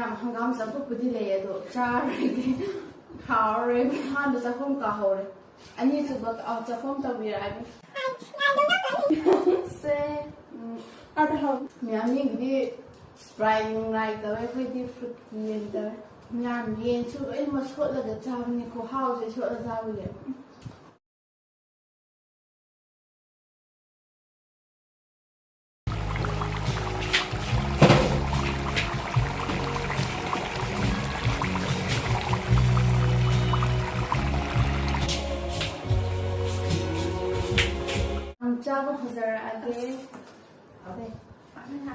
ꯃꯌꯥꯝ ꯍꯪꯒꯥꯝ ꯆꯝꯐꯨꯠꯄꯨꯗꯤ ꯂꯩ ꯑꯗꯣ ꯆꯥꯔꯣꯏꯒꯦ ꯍꯥꯎꯔꯣꯏ ꯍꯥꯟꯅ ꯆꯥꯛꯈꯨꯝ ꯀꯥꯍꯧꯔꯦ ꯑꯅꯤꯁꯨꯕ ꯆꯥꯛꯈꯨꯝ ꯇꯧꯕꯤꯔꯛꯑꯒꯦ ꯁꯦ ꯃꯌꯥꯝ ꯌꯦꯡꯒꯤꯗꯤ ꯁꯄ꯭ꯔꯥꯏꯠ ꯅꯨꯡꯂꯥꯏ ꯇꯧꯋꯦ ꯑꯩꯈꯣꯏꯗꯤ ꯐ꯭ꯔꯨꯠꯀꯤ ꯑꯣꯏꯅ ꯇꯧꯋꯦ ꯃꯌꯥꯝ ꯌꯦꯟꯁꯨ ꯂꯣꯏꯅꯃꯛ ꯁꯣꯠꯂꯒ ꯆꯥꯕꯅꯤ ꯈꯨꯍꯥꯎꯁꯦ ꯁꯣꯠꯂ ꯆꯥꯕꯒꯤ ꯆꯥꯕ ꯍꯧꯖꯔꯛꯑꯒꯦ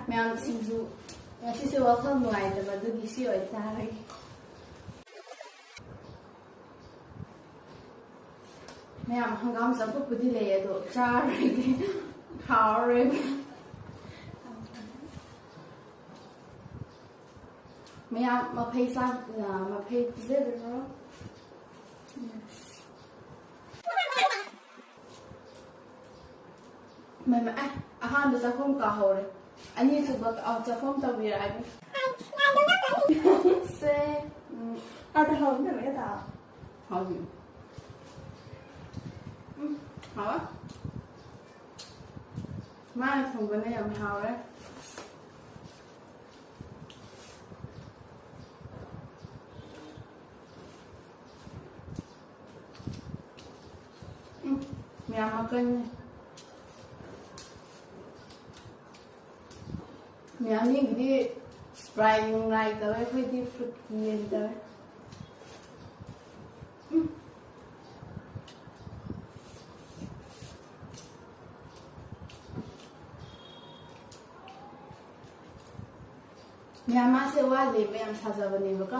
ꯃꯌꯥꯝ ꯁꯤꯡꯖꯨ ꯉꯁꯤꯁꯦ ꯋꯥꯈꯜ ꯅꯨꯡꯉꯥꯏꯇꯕ ꯑꯗꯨꯒꯤ ꯁꯤ ꯑꯣꯏ ꯆꯥꯔꯒꯦ ꯃꯌꯥꯝ ꯍꯪꯒꯥꯝ ꯆꯝꯐꯨꯠꯄꯨꯗꯤ ꯂꯩ ꯑꯗꯣ ꯆꯥꯔꯣꯏꯒꯦ ꯍꯥꯎꯔꯣꯏ ꯃꯌꯥꯝ ꯃꯐꯩ ꯄꯤꯖꯕꯤꯔꯣ ꯑꯍꯥꯟꯕ ꯆꯥꯛꯈꯨꯝ ꯀꯥꯍꯧꯔꯦ ꯑꯅꯤꯁꯨꯕ ꯆꯥꯛꯈꯨꯝ ꯇꯧꯕꯤꯔꯛꯑꯒꯦ ꯁꯦ ꯍꯥꯎ ꯃꯥꯅ ꯊꯣꯡꯕꯅ ꯌꯥꯝ ꯍꯥꯎꯔꯦ ꯃꯌꯥꯝ ꯃꯀꯟꯅꯦ ꯃꯌꯥꯝ ꯌꯦꯡꯒꯤꯗꯤ ꯁꯄ꯭ꯔꯥꯏꯠ ꯅꯨꯡꯂꯥꯏ ꯇꯧꯋꯦ ꯑꯩꯈꯣꯏꯗꯤ ꯐ꯭ꯔꯨꯠꯀꯤ ꯑꯣꯏꯅ ꯇꯧꯋꯦ ꯃꯌꯥꯝ ꯃꯥꯁꯦ ꯋꯥꯠꯂꯤ ꯃꯌꯥꯝ ꯁꯥꯖꯕꯅꯦꯕꯀꯣ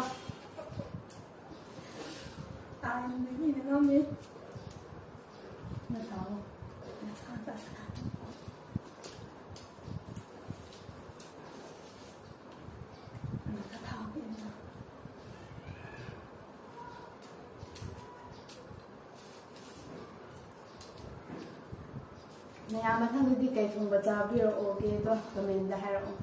ꯃꯌꯥꯝ ꯃꯊꯪꯗꯗꯤ ꯀꯩ ꯊꯣꯡꯕ ꯆꯥꯕꯤꯔꯛꯑꯣꯒꯦꯗꯣ ꯀꯃꯦꯟꯗ ꯍꯥꯏꯔꯛꯑꯣ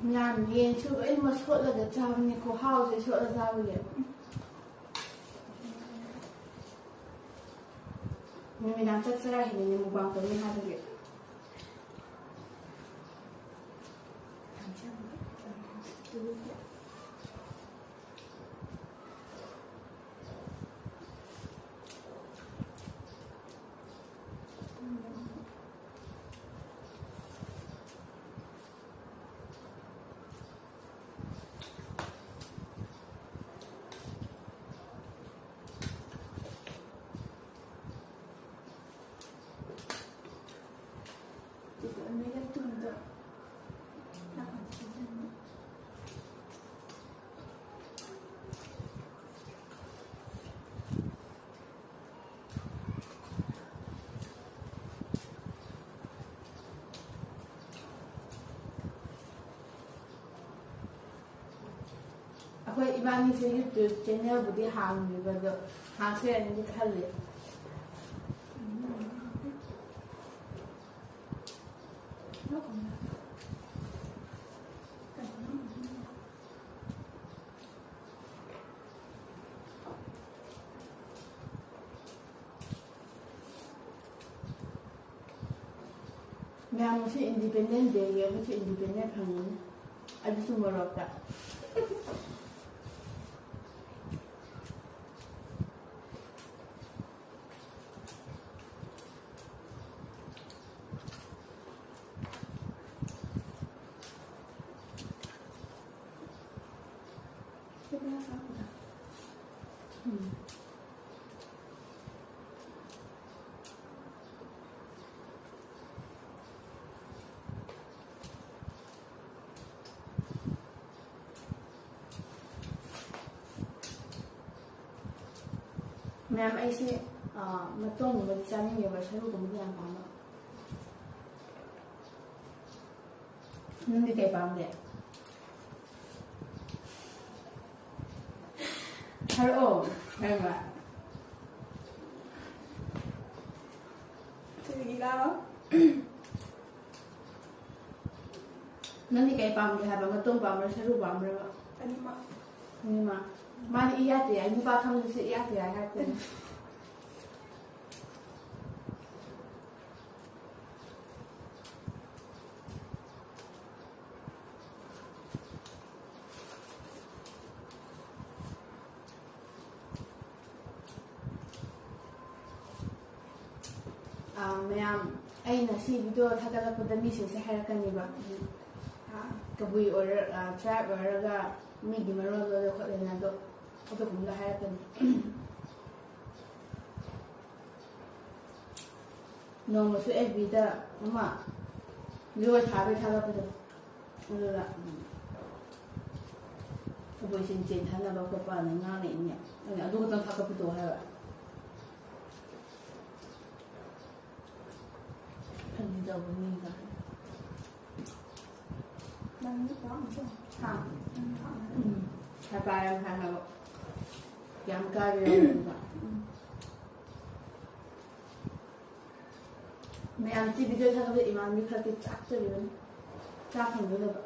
ꯃꯌꯥꯝ ꯌꯦꯟꯁꯨ ꯂꯣꯏꯅꯃꯛ ꯁꯣꯠꯂꯒ ꯆꯥꯕꯅꯤ ꯈꯨꯍꯥꯎꯁꯦ ꯁꯣꯠꯂ ꯆꯥꯕꯒꯤ ꯅꯨꯃꯤꯗꯥꯡ ꯆꯥꯛ ꯆꯔꯥ ꯍꯦꯟꯅ ꯃꯨꯛꯕꯥꯡ ꯇꯧꯅꯤ ꯍꯥꯏꯕꯒꯤ ꯑꯩꯈꯣꯏ ꯏꯕꯥꯅꯤꯁꯦ ꯌꯨꯇ꯭ꯌꯨꯕ ꯆꯦꯅꯦꯜꯕꯨꯗꯤ ꯍꯥꯡꯕꯤꯕꯗꯣ ꯍꯥꯡꯁꯤꯔꯅꯗꯤ ꯈꯜꯂꯤ ꯃꯌꯥꯝ ꯉꯁꯤ ꯏꯟꯗꯤꯄꯦꯟꯗꯦꯟ ꯗꯦꯒꯤ ꯑꯩꯈꯣꯏꯁꯨ ꯏꯟꯗꯤꯄꯦꯟꯗꯦꯟ ꯐꯪꯉꯅꯤ ꯑꯗꯨꯁꯨ ꯃꯣꯔꯣꯛꯇ ꯃꯌꯥꯝ ꯑꯩꯁꯦ ꯃꯇꯣꯡꯒꯨꯝꯕꯗꯤ ꯆꯥꯅꯤꯡꯉꯦꯕ ꯁꯔꯨꯒꯨꯝꯕꯗꯤ ꯌꯥꯝ ꯄꯥꯝꯕ ꯅꯪꯗꯤ ꯀꯩ ꯄꯥꯝꯒꯦ ꯍꯥꯏꯔꯛꯑꯣ ꯍꯥꯏꯕ Thì đó. Nanti kayak pam dia habang matong pam rasa ru pam rasa. Anh mà. Ni ma. Ma ni iya dia, ni ba kamu si iya dia ha tu. Ma'am, ay nasi video thakala ko dami sin sa harakan ni ba. Kabui order trap order ga mi di maro lo ko le na do. Oto kung la harakan. No mo su FB da ma. Liwa thabe thala pa do. Ano la. Kabui sin chen thana ba ko pa na nga ni nya. Ano ado ko tang thaka pa do ha ba. Anh đâu có nhìn cả. Đang lúc đó mà sao? Hả? Đang thở. Hai ba em hai hai dám cay với em cả. Mẹ ăn chi video sao vậy mà mình khai chắc cho mình chắc thành cái được.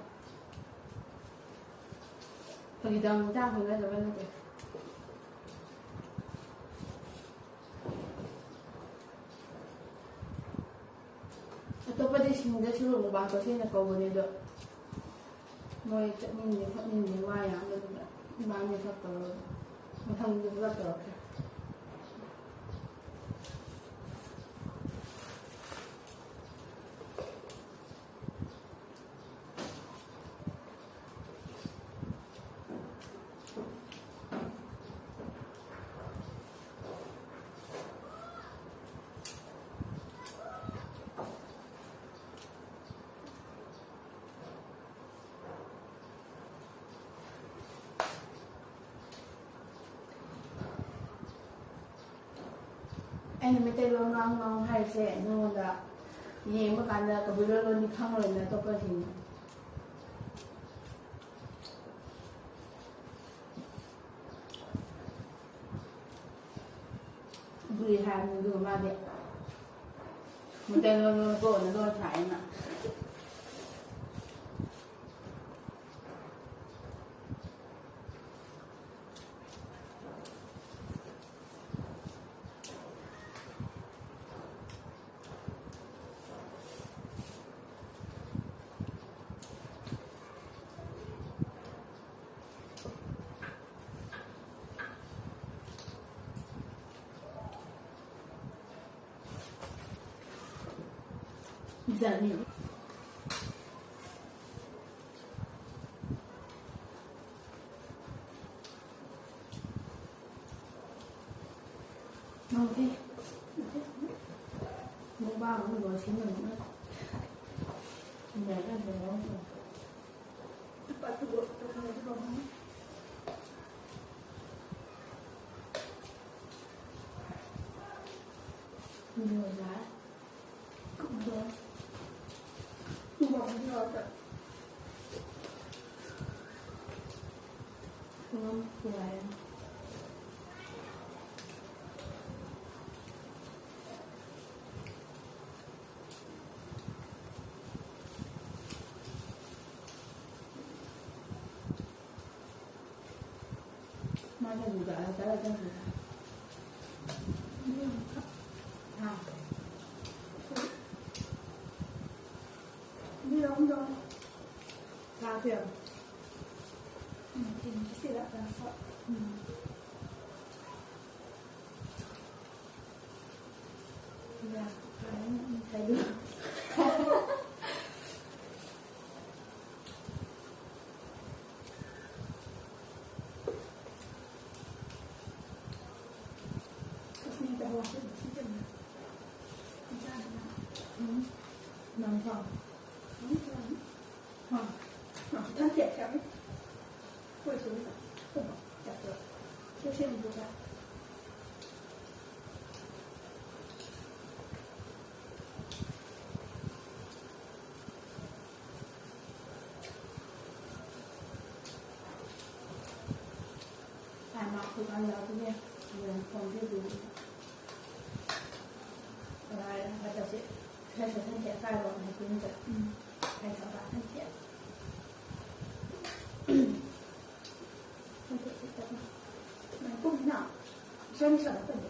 Phải đăng chắc thành cái rồi bên này. 어떠빠지 신경 쓰고 뭐 봐서 생각 거보내도 뭐 있는 와야 안 되는 많이 샀더 뭐 한국 갔더 anh mới tay luôn ngon ngon hay sẽ ngon đã gì mà cả là cái bữa luôn đi không rồi là tôi có gì bữa hai người vừa mà đẹp một tay luôn luôn cô nó luôn phải nè giận nhiều ngon thế mua ba cũng rồi xin mình nữa để ra để nấu rồi Bạn tự bộ tôi không có không. nhiều giá Cũng được. Không bỏ đi rồi thật. ngon dài mai cho dù cả trái là chân dù ha Đi đâu không rồi. ra tiền Thì cái gì lại là sợ. ra thấy được Cái gì đã làm cái gì chứ. Không ra được nào. nằm phòng Không ra. phòng Thân thiện cái. Quay xuống rồi. Không bỏ. Chặt được. Chưa xem một cái. Không ăn đâu thế nha, phòng cái gì, rồi, phải cho 开始很简单了，还跟着，开始吧，很简。很简单。那不一样，说你少的笨点。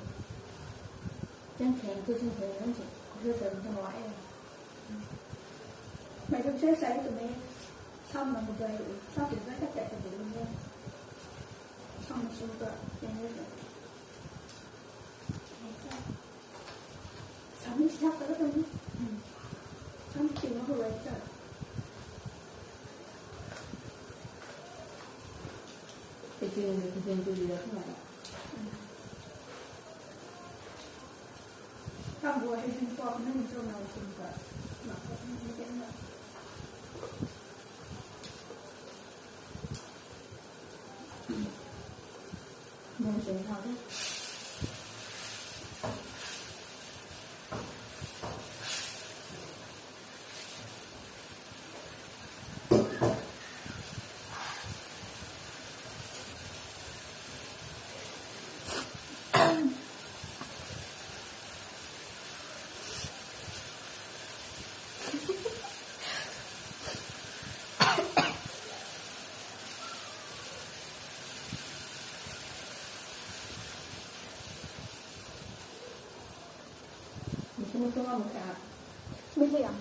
真甜，就真甜，真甜，可是怎么这么玩意儿？Mày không sẽ xảy tụi mày xong mà một đời sao tụi nó chắc chạy tụi mình luôn xong mà xuống cỡ trên đây rồi xong mình chắc tới đâu xong chịu nó hồi rồi cái chuyện gì đó không phải không vừa hay sinh con nó mình cho nào sinh cỡ mà không biết cái nào muốn chuyển thao đấy mình không có một cả biết gì à